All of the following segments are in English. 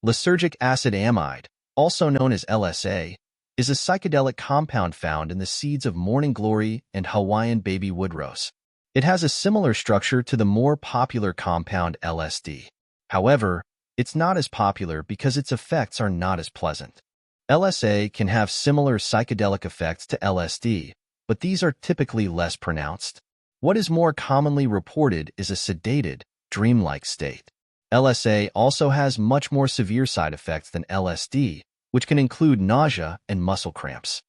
Lysergic acid amide, also known as LSA, is a psychedelic compound found in the seeds of morning glory and Hawaiian baby woodrose. It has a similar structure to the more popular compound LSD. However, it's not as popular because its effects are not as pleasant. LSA can have similar psychedelic effects to LSD, but these are typically less pronounced. What is more commonly reported is a sedated, dreamlike state. LSA also has much more severe side effects than LSD, which can include nausea and muscle cramps.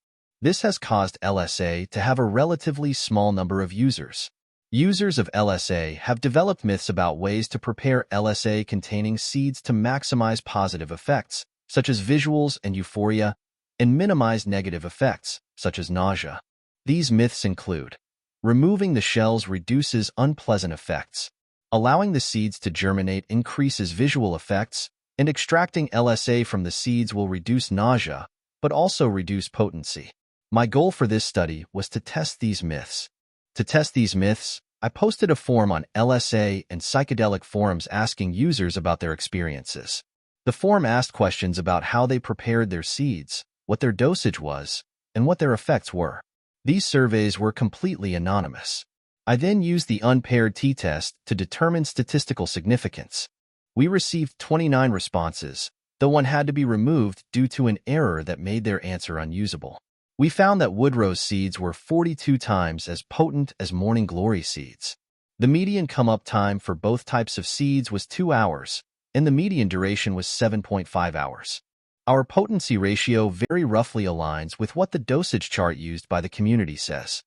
This has caused LSA to have a relatively small number of users. Users of LSA have developed myths about ways to prepare LSA-containing seeds to maximize positive effects, such as visuals and euphoria, and minimize negative effects, such as nausea. These myths include: removing the shells reduces unpleasant effects, allowing the seeds to germinate increases visual effects, and extracting LSA from the seeds will reduce nausea, but also reduce potency. My goal for this study was to test these myths. To test these myths, I posted a form on LSA and psychedelic forums asking users about their experiences. The forum asked questions about how they prepared their seeds, what their dosage was, and what their effects were. These surveys were completely anonymous. I then used the unpaired t-test to determine statistical significance. We received 29 responses, though one had to be removed due to an error that made their answer unusable. We found that woodrose seeds were 42 times as potent as morning glory seeds. The median come-up time for both types of seeds was 2 hours, and the median duration was 7.5 hours. Our potency ratio very roughly aligns with what the dosage chart used by the community says.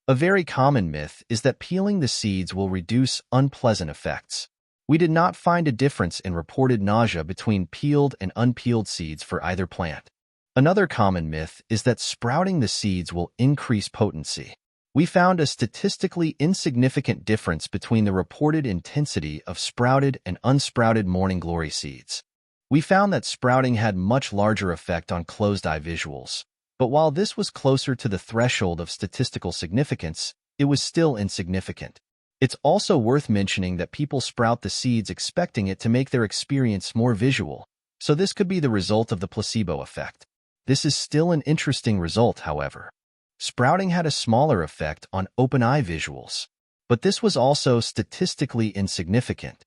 A very common myth is that peeling the seeds will reduce unpleasant effects. We did not find a difference in reported nausea between peeled and unpeeled seeds for either plant. Another common myth is that sprouting the seeds will increase potency. We found a statistically insignificant difference between the reported intensity of sprouted and unsprouted morning glory seeds. We found that sprouting had much larger effect on closed-eye visuals, but while this was closer to the threshold of statistical significance, it was still insignificant. It's also worth mentioning that people sprout the seeds expecting it to make their experience more visual, so this could be the result of the placebo effect. This is still an interesting result, however. Sprouting had a smaller effect on open-eye visuals, but this was also statistically insignificant.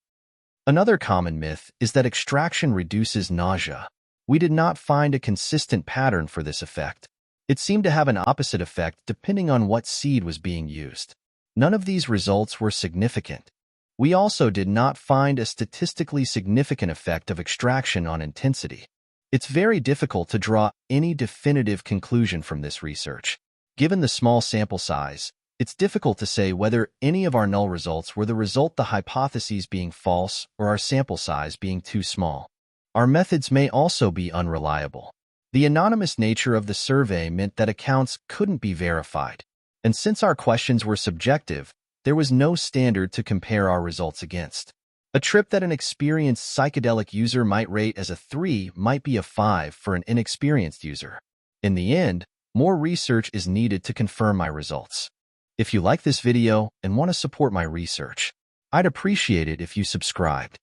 Another common myth is that extraction reduces nausea. We did not find a consistent pattern for this effect. It seemed to have an opposite effect depending on what seed was being used. None of these results were significant. We also did not find a statistically significant effect of extraction on intensity. It's very difficult to draw any definitive conclusion from this research. Given the small sample size, it's difficult to say whether any of our null results were the result of the hypotheses being false or our sample size being too small. Our methods may also be unreliable. The anonymous nature of the survey meant that accounts couldn't be verified. And since our questions were subjective, there was no standard to compare our results against. A trip that an experienced psychedelic user might rate as a 3 might be a 5 for an inexperienced user. In the end, more research is needed to confirm my results. If you like this video and want to support my research, I'd appreciate it if you subscribed.